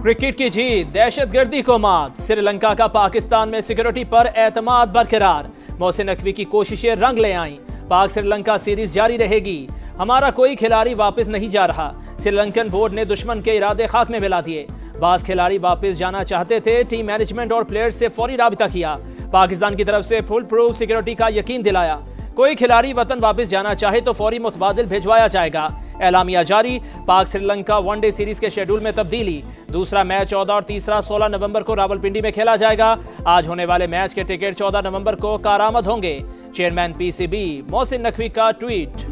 Cricket की जीत, दहशतगर्दी को मात। श्रीलंका का पाकिस्तान में सिक्योरिटी पर एतमाद बरकरार। मोहसिन नकवी की कोशिशें रंग ले आईं। पाक श्रीलंका सीरीज जारी रहेगी। हमारा कोई खिलाड़ी वापस नहीं जा रहा। श्रीलंकन बोर्ड ने दुश्मन के इरादे खाक में मिला दिए। बास खिलाड़ी वापस जाना चाहते थे। टीम मैनेजमेंट और प्लेयर्स से फौरी राबिता किया। पाकिस्तान की तरफ से फुल प्रूफ सिक्योरिटी का यकीन दिलाया। कोई खिलाड़ी वतन वापस जाना चाहे तो फौरी मुतबादिल भिजवाया जाएगा। एलामिया जारी। पाक श्रीलंका वनडे सीरीज के शेड्यूल में तब्दीली। दूसरा मैच 14 और तीसरा 16 नवंबर को रावलपिंडी में खेला जाएगा। आज होने वाले मैच के टिकट 14 नवंबर को कारामद होंगे। चेयरमैन पीसीबी मोहसिन नकवी का ट्वीट।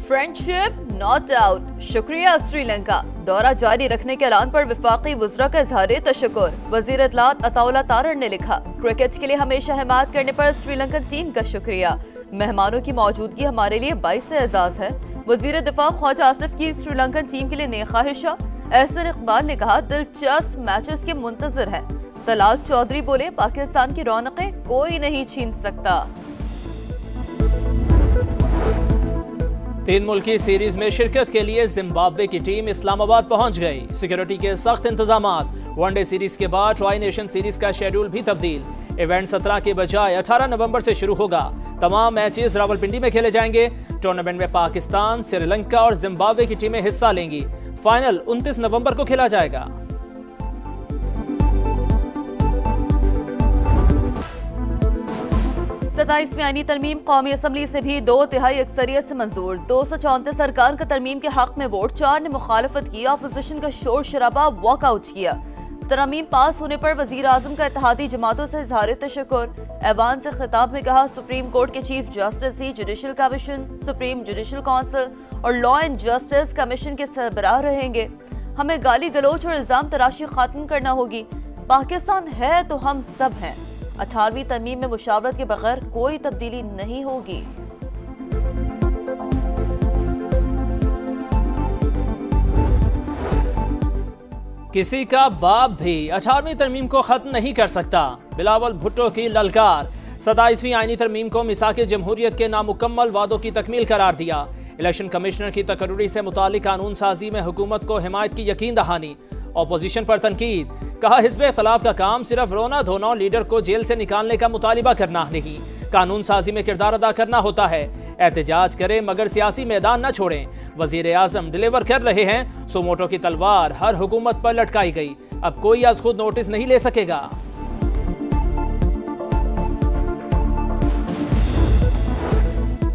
Friendship not out. शुक्रिया श्रीलंका। दौरा जारी रखने के ऐलान पर वफाकी वज़रा का इज़हार तशक्कुर। वज़ीर इत्तलात अताउल्लाह तारड़ ने लिखा, क्रिकेट के लिए हमेशा हिमायत करने पर श्रीलंकन टीम का शुक्रिया। मेहमानों की मौजूदगी हमारे लिए बाइस एजाज है। वज़ीर दिफा ख्वाजा आसिफ की श्रीलंकन टीम के लिए नेक ख्वाहिशा। एहसन इकबाल ने कहा, दिलचस्प मैचेस के मुंतजर हैं। तलाल चौधरी बोले, पाकिस्तान की रौनकें कोई नहीं छीन सकता। 3 मुल्की सीरीज में शिरकत के लिए जिम्बाब्वे की टीम इस्लामाबाद पहुंच गई। सिक्योरिटी के सख्त इंतजामात। वनडे सीरीज के बाद ट्राई नेशन सीरीज का शेड्यूल भी तब्दील। इवेंट 17 के बजाय 18 नवंबर से शुरू होगा। तमाम मैचेस रावलपिंडी में खेले जाएंगे। टूर्नामेंट में पाकिस्तान, श्रीलंका और जिम्बाब्वे की टीमें हिस्सा लेंगी। फाइनल 29 नवंबर को खेला जाएगा। सताईसवीं आईनी तरमीम कौमी असम्बली से भी 2/3 अक्सरियत से मंजूर। 234 अरकान का तरमीम के हक में वोट, 4 ने मुखालफत की। अपोजिशन का शोर शराबा वॉकआउट किया। तरमीम पास होने पर वजीर आजम का इत्तेहादी जमातों से इज़हार तशक्कुर। ऐवान से खिताब में कहा, सुप्रीम कोर्ट के चीफ जस्टिस ही judicial commission, supreme judicial council और लॉ एंड जस्टिस कमीशन के सरबराह रहेंगे। हमें गाली गलोच और इल्जाम तराशी खत्म करना होगी। पाकिस्तान है तो हम सब हैं। 18वीं तरमीम में मुशावरत के बगैर कोई तब्दीली नहीं होगी। किसी का बाप भी 18वीं तरमीम को खत्म नहीं कर सकता। बिलावल भुट्टो की ललकार। 27वीं आईनी तरमीम को मिसाके जमहूरियत के नामुकम्मल वादों की तकमील करार दिया। इलेक्शन कमिश्नर की तकर्री से मुतालिक कानून साजी में हुकूमत को हिमायत की यकीन दहानी। ऑपोजिशन पर तनकीद। कहा, हिज़्ब इख्तिलाफ का काम सिर्फ रोना धोना लीडर को जेल से निकालने का मुतालिबा करना नहीं, कानून साजी में किरदार अदा करना होता है। एहतजाज करें मगर सियासी मैदान न छोड़ें। वजीर आजम डिलीवर कर रहे हैं। सुमोटो की तलवार हर हुकूमत पर लटकाई गई। अब कोई आज खुद नोटिस नहीं ले सकेगा।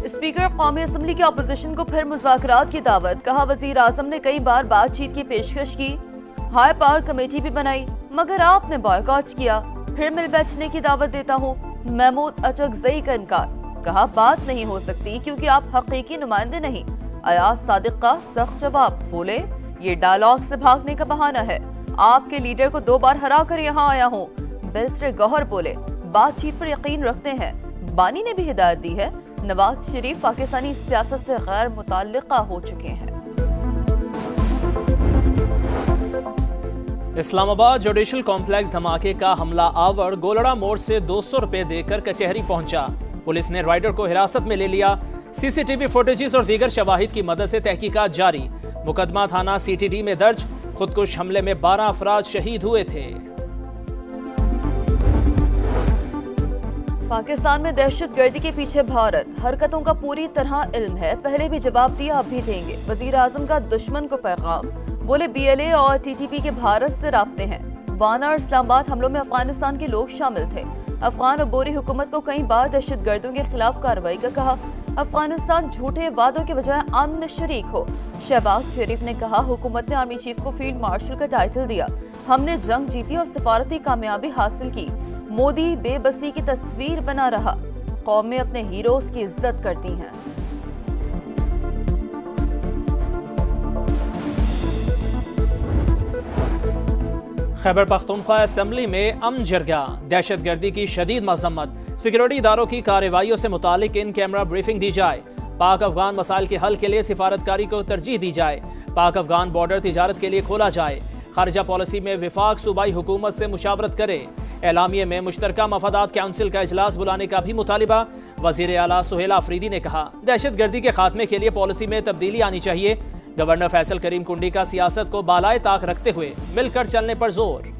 स्पीकर कौमी असम्बली की अपोजिशन को फिर मुज़ाकरात की दावत। कहा, वजीर आजम ने कई बार बातचीत की पेशकश की, हाई पावर कमेटी भी बनाई, मगर आपने बॉयकॉट किया। फिर मिल बैठने की दावत देता हूँ। महमूद अचकजई का इनकार। कहा, बात नहीं हो सकती क्योंकि आप हकीकी नुमाइंदे नहीं। अयाज सादिक का सख्त जवाब। बोले, ये डायलॉग से भागने का बहाना है। आपके लीडर को 2 बार हरा कर यहाँ आया हूँ। बैरिस्टर गौहर बोले, बातचीत पर यकीन रखते हैं। बानी ने भी हिदायत दी है। नवाज शरीफ पाकिस्तानी सियासत से गैर मुताल्लिका हो चुके हैं। इस्लामाबाद जुडिशल कॉम्प्लेक्स धमाके का हमला आवर गोलड़ा मोड़ से 200 रुपए देकर कचहरी पहुंचा। पुलिस ने राइडर को हिरासत में ले लिया। सीसीटीवी फुटेजेस और दीगर शवाहिद की मदद से तहकीकात जारी। मुकदमा थाना सीटीडी में दर्ज। खुदकुश हमले में 12 अफराद शहीद हुए थे। पाकिस्तान में दहशतगर्दी के पीछे भारत। हरकतों का पूरी तरह इल्म है। पहले भी जवाब दिया, अब भी देंगे। वजीर आजम का दुश्मन को पैगाम। बोले, BLA और TTP के भारत से राब्ते हैं। वाना और इस्लामाबाद हमलों में अफगानिस्तान के लोग शामिल थे। अफगान अबोरी हुकूमत को कई बार दहशतगर्दों के खिलाफ कार्रवाई का कहा। अफगानिस्तान झूठे वादों के बजाय अमन में शरीक हो। शहबाज शरीफ ने कहा, हुकूमत ने आर्मी चीफ को फील्ड मार्शल का टाइटल दिया। हमने जंग जीती और सिफारती कामयाबी हासिल की। मोदी बेबसी की तस्वीर बना रहा। कौमें अपने हीरोज की इज्जत करती हैं। खैबर पख्तूनख्वा असेंबली में अमन जरगा। दहशतगर्दी की शदीद मजम्मत। सिक्योरिटी इदारों की कार्रवाइयों से मुतालिक इन कैमरा ब्रीफिंग दी जाए। पाक अफगान मसाइल के हल के लिए सिफारतकारी को तरजीह दी जाए। पाक अफगान बॉर्डर तिजारत के लिए खोला जाए। खारजा पॉलिसी में विफाक सूबाई हुकूमत से मुशावरत करे। एलामिये में मुश्तरका मफादात काउंसिल का इजलास बुलाने का भी मुतालिबा। वजीर आला सुहेल आफरीदी ने कहा, दहशतगर्दी के खात्मे के लिए पॉलिसी में तब्दीली आनी चाहिए। गवर्नर फैसल करीम कुंडी का सियासत को बालाए ताक रखते हुए मिलकर चलने पर जोर।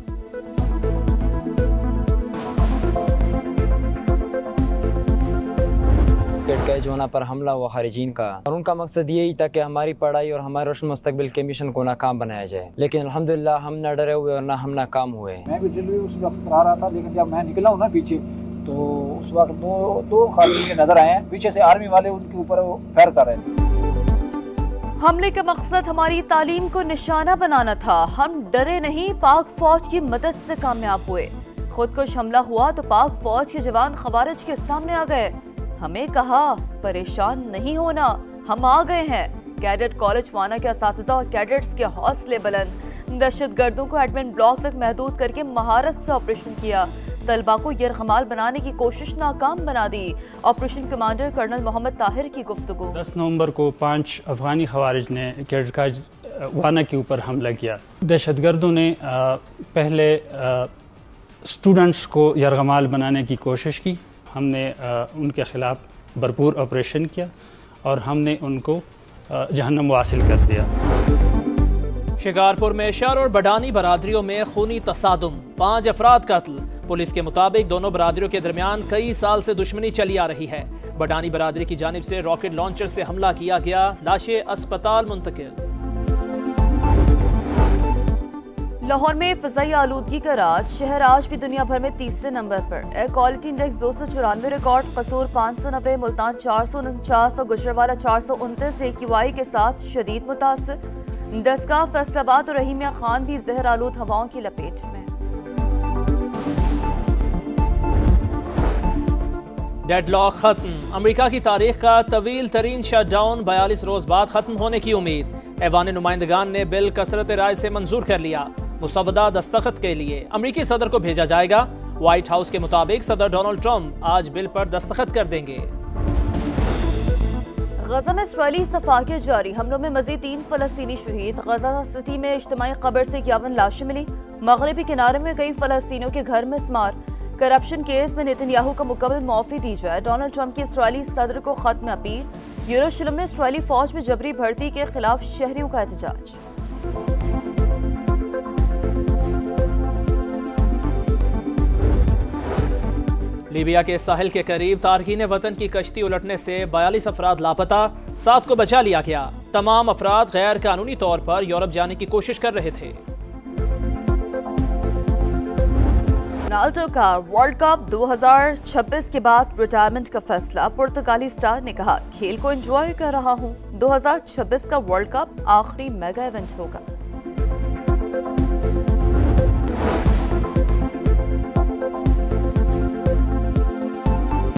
जोना पर हमला हुआ खारिजीन का, और उनका मकसद यही था कि हमारी पढ़ाई और हमारे रोशन मुस्तकबिल के मिशन को नाकाम बनाया जाए। लेकिन अल्हम्दुलिल्लाह हम न डरे हुए और न हम नाकाम हुए। मैं भी दिल्ली उस वक्त आ रहा था, लेकिन जब मैं निकला हूँ ना पीछे, तो उस वक्त दो खारिजी नजर आए हैं, पीछे से आर्मी वाले उनके ऊपर फायर कर रहे थे। हमले का मकसद हमारी तालीम को निशाना बनाना था। हम डरे नहीं, पाक फौज की मदद से कामयाब हुए। खुदकुश हमला हुआ तो पाक फौज के जवान खवारिज के सामने आ गए। हमें कहा परेशान नहीं होना, हम आ गए हैं। कैडेट कॉलेज वाना के असातिज़ा और कैडेट्स के हौसले बुलंद। दहशतगर्दों को एडमिन ब्लॉक तक महदूद करके महारत से ऑपरेशन किया। तलबा को यरगमाल बनाने की कोशिश नाकाम बना दी। Operation commander colonel Mohammad Tahir की गुफ्तगू। 10 नवंबर को 5 अफगानी खवारिज ने कैडेट कॉलेज वाना के ऊपर हमला किया। दहशतगर्दों ने पहले स्टूडेंट्स को यरगमाल बनाने की कोशिश की। हमने उनके ख़िलाफ़ भरपूर ऑपरेशन किया और हमने उनको जहन्नम वासिल कर दिया। शिकारपुर में शर और बडानी बरादरियों में खूनी तसादुम, 5 अफराद कत्ल। पुलिस के मुताबिक दोनों बरादरियों के दरमियान कई साल से दुश्मनी चली आ रही है। बडानी बरादरी की जानिब से रॉकेट लॉन्चर से हमला किया गया, लाशें अस्पताल मुंतकिल। लाहौर में फिजाई आलूदगी का राज, शहर आज भी दुनिया भर में तीसरे नंबर पर। एयर क्वालिटी इंडेक्स 294 रिकॉर्ड, कसूर 590, मुल्तान 449 और गुजरावाला 429 AQI के साथ शदीद मुतासर। दसगाह, फैसलाबाद और रहीमिया खान भी जहर आलूद हवाओं की लपेट में। डेडलॉक खत्म, अमेरिका की तारीख का तवील तरीन शटडाउन 42 रोज बाद खत्म होने की उम्मीद। ऐवान नुमाइंदगान ने बिल कसरत राय से मंजूर कर लिया। मुसवदा दस्तखत के लिए अमेरिकी सदर को भेजा जाएगा। व्हाइट हाउस के मुताबिक सदर डोनाल्ड ट्रंप आज बिल पर दस्तखत कर देंगे। गजा में इसराइली सफाके जारी, हमलों में मजीद 3 फलस्तीनी शहीद। गजा सिटी में इज्तिमाई कब्र से 51 लाशें मिली। मगरबी किनारे में कई फलस्तीनियों के घर में स्मार। करप्शन केस में नेतन्याहू को मुकम्मल माफी दी जाए। डोनाल्ड ट्रंप की इसराइली सदर को खत में अपील। यरूशलेम में इसराइली फौज में जबरी भर्ती के खिलाफ शहरियों का एहतजाज। लीबिया के साहिल के करीब तारकीन वतन की कश्ती उलटने से 42 अफराद लापता, 7 को बचा लिया गया। तमाम अफराद गैर कानूनी तौर पर यूरोप जाने की कोशिश कर रहे थे। रोनाल्डो का वर्ल्ड कप 2026 के बाद रिटायरमेंट का फैसला। पुर्तगाली स्टार ने कहा, खेल को एंजॉय कर रहा हूं। 2026 का वर्ल्ड कप आखिरी मेगा इवेंट होगा।